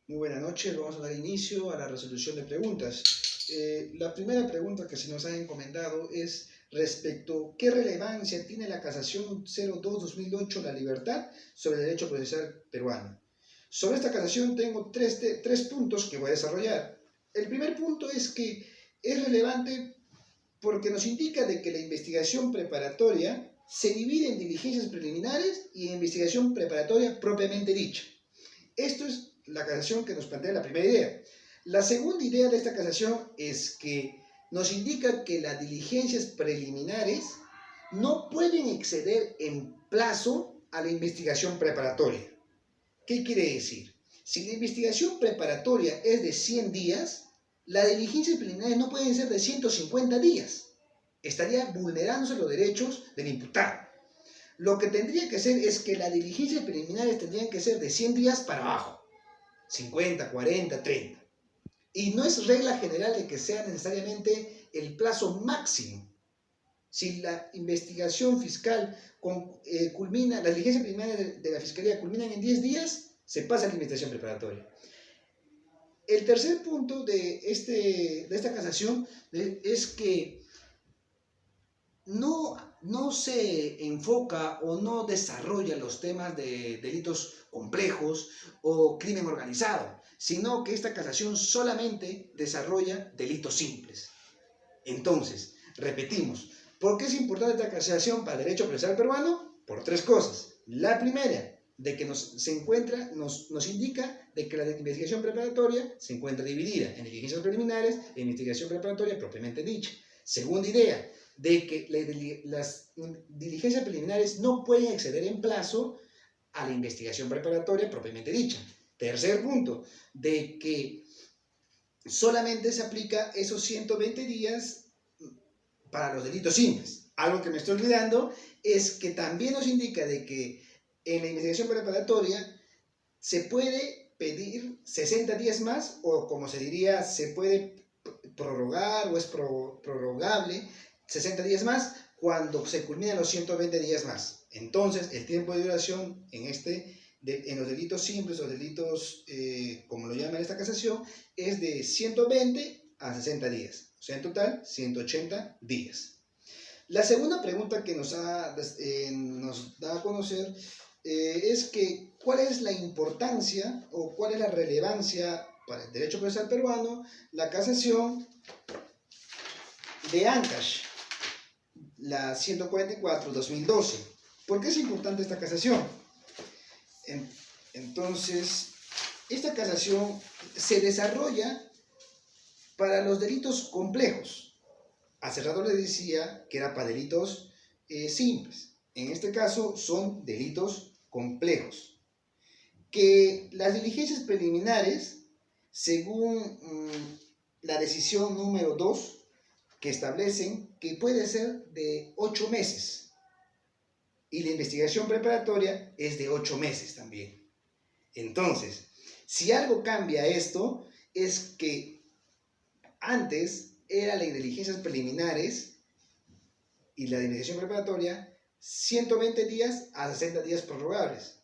Muy buenas noches, vamos a dar inicio a la resolución de preguntas. La primera pregunta que se nos ha encomendado es respecto a qué relevancia tiene la casación 02-2008 La Libertad sobre el derecho procesal peruano. Sobre esta casación tengo tres puntos que voy a desarrollar. El primer punto es que es relevante porque nos indica de que la investigación preparatoria se divide en diligencias preliminares y en investigación preparatoria propiamente dicha. Esto es la casación que nos plantea la primera idea. La segunda idea de esta casación es que nos indica que las diligencias preliminares no pueden exceder en plazo a la investigación preparatoria. ¿Qué quiere decir? Si la investigación preparatoria es de 100 días, las diligencias preliminares no pueden ser de 150 días. Estaría vulnerándose los derechos del imputado. Lo que tendría que ser es que las diligencias preliminares tendrían que ser de 100 días para abajo. 50, 40, 30. Y no es regla general de que sea necesariamente el plazo máximo. Si la investigación fiscal culmina, las diligencias preliminares de la fiscalía culminan en 10 días, se pasa a la investigación preparatoria. El tercer punto de esta casación es que no se enfoca o no desarrolla los temas de delitos complejos o crimen organizado, sino que esta casación solamente desarrolla delitos simples. Entonces, repetimos, ¿por qué es importante esta casación para el derecho procesal peruano? Por tres cosas. La primera, de que nos indica de que la investigación preparatoria se encuentra dividida en diligencias preliminares e investigación preparatoria propiamente dicha. Segunda idea, de que las diligencias preliminares no pueden exceder en plazo a la investigación preparatoria propiamente dicha. Tercer punto, de que solamente se aplica esos 120 días para los delitos simples. Algo que me estoy olvidando es que también nos indica de que en la investigación preparatoria se puede pedir 60 días más, o como se diría, se puede prorrogar o es prorrogable 60 días más cuando se culminan los 120 días más. Entonces, el tiempo de duración en los delitos simples o delitos, como lo llama esta casación, es de 120 a 60 días. O sea, en total, 180 días. La segunda pregunta que nos da a conocer es que ¿cuál es la importancia o cuál es la relevancia para el derecho procesal peruano la casación de Ancash, la 144-2012? ¿Por qué es importante esta casación? Entonces, esta casación se desarrolla para los delitos complejos. Hace rato les decía que era para delitos simples. En este caso son delitos complejos. Que las diligencias preliminares, según la decisión número 2, que establecen que puede ser de 8 meses. Y la investigación preparatoria es de 8 meses también. Entonces, si algo cambia esto, es que antes eran las diligencias preliminares y la investigación preparatoria 120 días a 60 días prorrogables,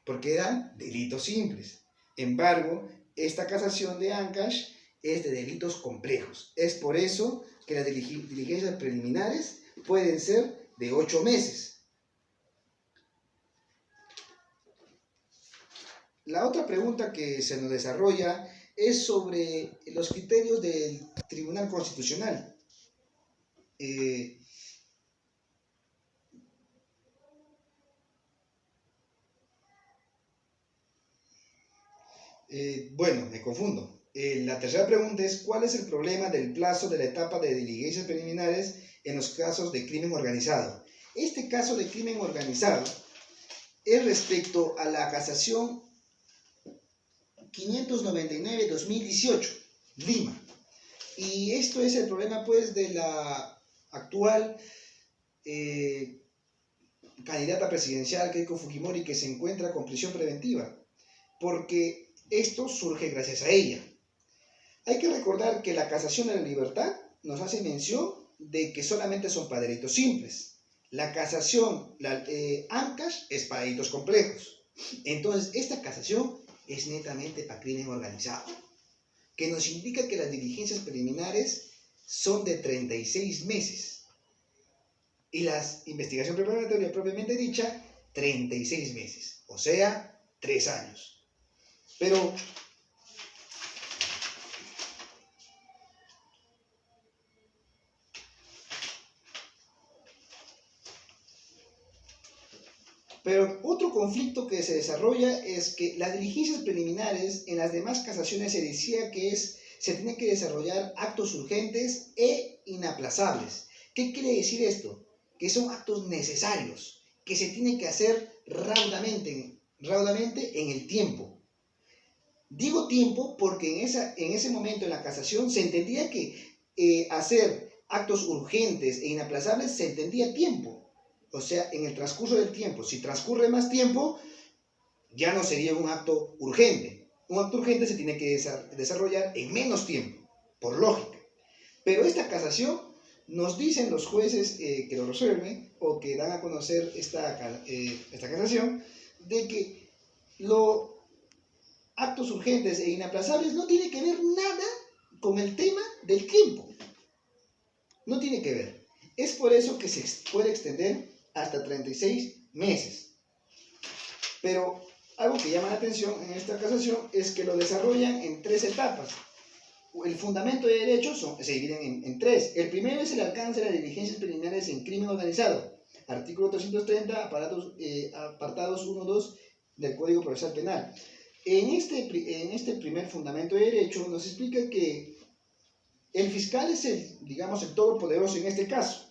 porque eran delitos simples. En embargo, esta casación de Ancash es de delitos complejos. Es por eso que las diligencias preliminares pueden ser de 8 meses. La otra pregunta que se nos desarrolla es sobre los criterios del Tribunal Constitucional. Bueno, me confundo. La tercera pregunta es, ¿cuál es el problema del plazo de la etapa de diligencias preliminares en los casos de crimen organizado? Este caso de crimen organizado es respecto a la casación 599-2018, Lima. Y esto es el problema, pues, de la actual candidata presidencial Keiko Fujimori, que se encuentra con prisión preventiva, porque esto surge gracias a ella. Hay que recordar que la casación de la libertad nos hace mención de que solamente son para delitos simples. La casación, Ancash, es para delitos complejos. Entonces, esta casación es netamente para crimen organizado, que nos indica que las diligencias preliminares son de 36 meses y la investigación preparatoria propiamente dicha, 36 meses, o sea, 3 años. Pero otro conflicto que se desarrolla es que las diligencias preliminares en las demás casaciones se decía que se tienen que desarrollar actos urgentes e inaplazables. ¿Qué quiere decir esto? Que son actos necesarios, que se tienen que hacer raudamente en el tiempo. Digo tiempo porque en ese momento en la casación se entendía que hacer actos urgentes e inaplazables se entendía tiempo. O sea, en el transcurso del tiempo. Si transcurre más tiempo, ya no sería un acto urgente. Un acto urgente se tiene que desarrollar en menos tiempo, por lógica. Pero esta casación, nos dicen los jueces que lo resuelven o que dan a conocer esta casación, de que los actos urgentes e inaplazables no tiene que ver nada con el tema del tiempo. No tiene que ver. Es por eso que se puede extender hasta 36 meses. Pero algo que llama la atención en esta casación es que lo desarrollan en 3 etapas. El fundamento de derechos se dividen en 3. El primero es el alcance de las diligencias preliminares en crimen organizado. Artículo 330, apartados 1, 2 del Código Procesal Penal. En este primer fundamento de derecho nos explica que el fiscal es el todopoderoso en este caso,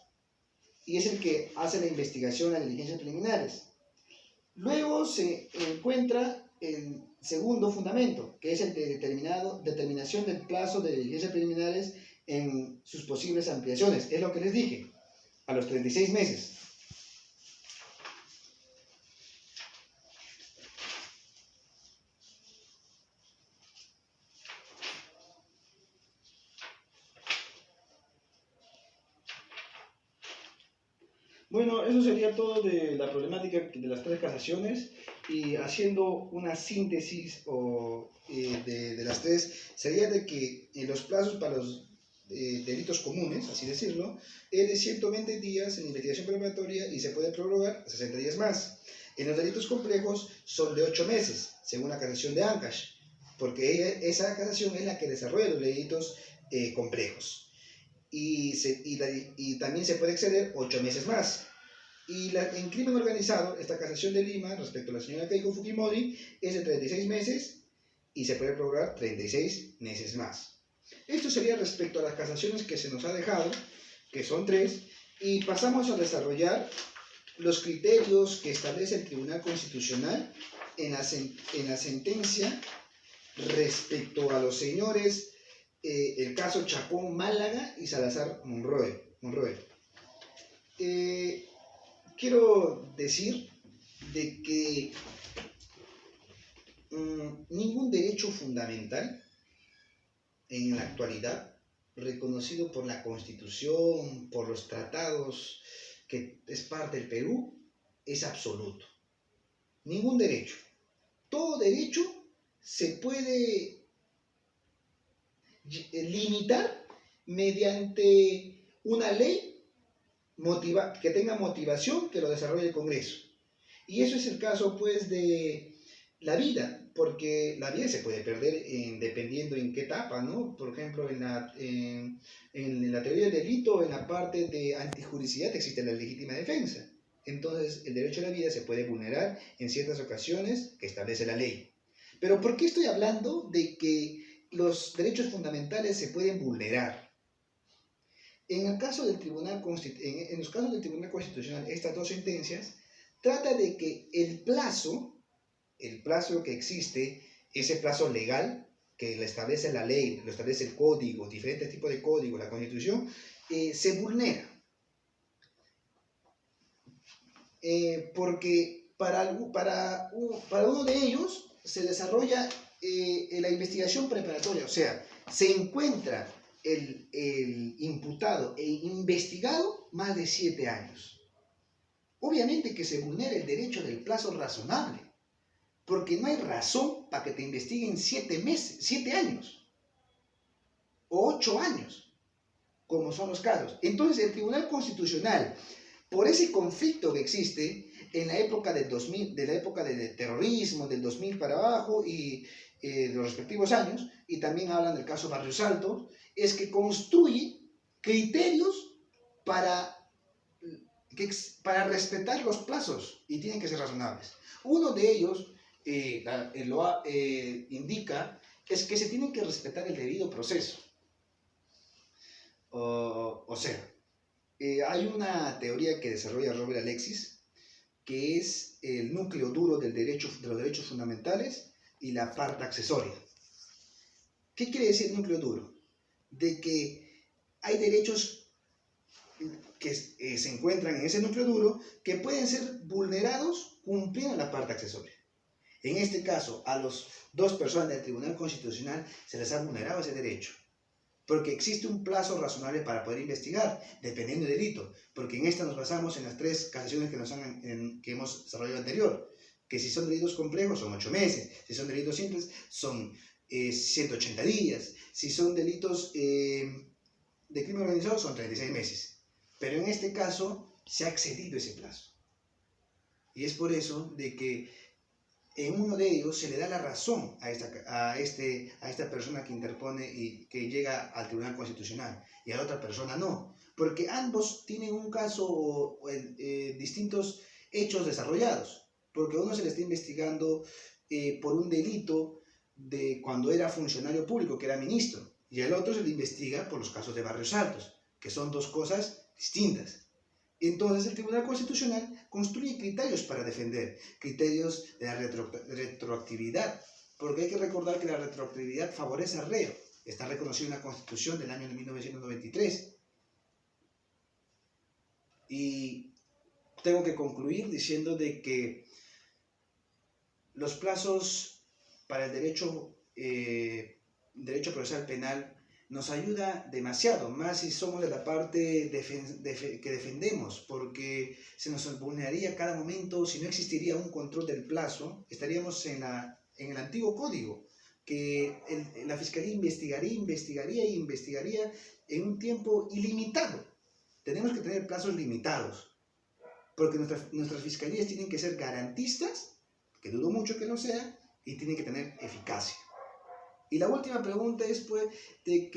y es el que hace la investigación de las diligencias preliminares. Luego se encuentra el segundo fundamento, que es el de determinación del plazo de diligencias preliminares en sus posibles ampliaciones. Es lo que les dije, a los 36 meses. Bueno, eso sería todo de la problemática de las 3 casaciones, y haciendo una síntesis de las 3, sería de que los plazos para los delitos comunes, así decirlo, es de 120 días en investigación preparatoria y se puede prorrogar a 60 días más. En los delitos complejos son de 8 meses, según la casación de Ancash, porque esa casación es la que desarrolla los delitos complejos. Y también se puede exceder 8 meses más. Y en crimen organizado, esta casación de Lima respecto a la señora Keiko Fujimori es de 36 meses y se puede prorrogar 36 meses más. Esto sería respecto a las casaciones que se nos ha dejado, que son 3, y pasamos a desarrollar los criterios que establece el Tribunal Constitucional en la sentencia respecto a los señores el caso Chacón Málaga y Salazar Monroy. Quiero decir de que ningún derecho fundamental en la actualidad, reconocido por la Constitución, por los tratados que es parte del Perú, es absoluto. Ningún derecho. Todo derecho se puede limitar mediante una ley que tenga motivación, que lo desarrolle el Congreso. Y eso es el caso, pues, de la vida, porque la vida se puede perder dependiendo en qué etapa, ¿no? Por ejemplo, en la teoría del delito, en la parte de antijuricidad, existe la legítima defensa. Entonces, el derecho a la vida se puede vulnerar en ciertas ocasiones que establece la ley. Pero ¿por qué estoy hablando de que los derechos fundamentales se pueden vulnerar? En los casos del Tribunal Constitucional, estas 2 sentencias, trata de que el plazo que existe, ese plazo legal que lo establece la ley, lo establece el código, diferentes tipos de códigos, la Constitución, se vulnera. Porque para uno de ellos se desarrolla la investigación preparatoria, o sea, se encuentra el imputado e investigado más de 7 años. Obviamente que se vulnera el derecho del plazo razonable, porque no hay razón para que te investiguen 7 meses, 7 años o 8 años, como son los casos. Entonces el Tribunal Constitucional, por ese conflicto que existe en la época del 2000, de la época del terrorismo, del 2000 para abajo y de los respectivos años, y también hablan del caso Barrios Altos, es que construye criterios para, para respetar los plazos y tienen que ser razonables. Uno de ellos indica es que se tiene que respetar el debido proceso. O sea, hay una teoría que desarrolla Robert Alexis, que es el núcleo duro del derecho, de los derechos fundamentales y la parte accesoria. ¿Qué quiere decir núcleo duro? De que hay derechos que se encuentran en ese núcleo duro que pueden ser vulnerados cumpliendo la parte accesoria. En este caso, a las 2 personas del Tribunal Constitucional se les ha vulnerado ese derecho, porque existe un plazo razonable para poder investigar, dependiendo del delito, porque en esta nos basamos en las 3 casaciones que hemos desarrollado anterior, que si son delitos complejos son 8 meses, si son delitos simples son 180 días, si son delitos de crimen organizado son 36 meses. Pero en este caso se ha excedido ese plazo. Y es por eso de que en uno de ellos se le da la razón a esta persona que interpone y que llega al Tribunal Constitucional, y a la otra persona no. Porque ambos tienen un caso o distintos hechos desarrollados. Porque a uno se le está investigando por un delito de cuando era funcionario público, que era ministro, y al otro se le investiga por los casos de Barrios Altos, que son 2 cosas distintas. Entonces el Tribunal Constitucional construye criterios para defender, criterios de la retroactividad, porque hay que recordar que la retroactividad favorece al reo. Está reconocido en la Constitución del año 1993. Y tengo que concluir diciendo de que los plazos para el derecho procesal penal nos ayuda demasiado, más si somos de la parte que defendemos, porque se nos vulneraría cada momento, si no existiría un control del plazo, estaríamos en el antiguo código, que la Fiscalía investigaría en un tiempo ilimitado. Tenemos que tener plazos limitados, porque nuestras fiscalías tienen que ser garantistas, que dudo mucho que lo sea, y tienen que tener eficacia. Y la última pregunta es, pues, de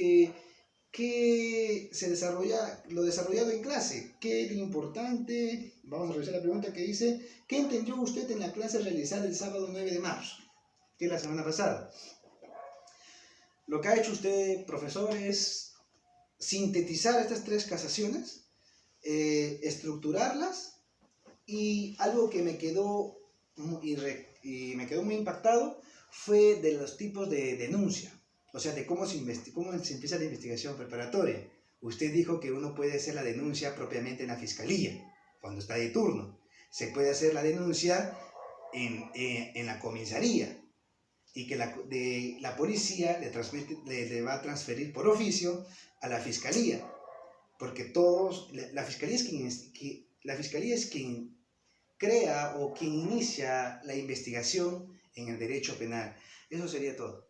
¿qué se desarrolla, lo desarrollado en clase? ¿Qué es lo importante? Vamos a revisar la pregunta que dice, ¿qué entendió usted en la clase realizada el sábado 9 de marzo? Que es la semana pasada. Lo que ha hecho usted, profesor, es sintetizar estas 3 casaciones, estructurarlas, y algo que me quedó muy impactado fue de los tipos de denuncia, o sea, de cómo se empieza la investigación preparatoria. Usted dijo que uno puede hacer la denuncia propiamente en la fiscalía, cuando está de turno. Se puede hacer la denuncia en la comisaría, y que la policía le va a transferir por oficio a la fiscalía, porque la fiscalía es quien crea o quien inicia la investigación en el derecho penal. Eso sería todo.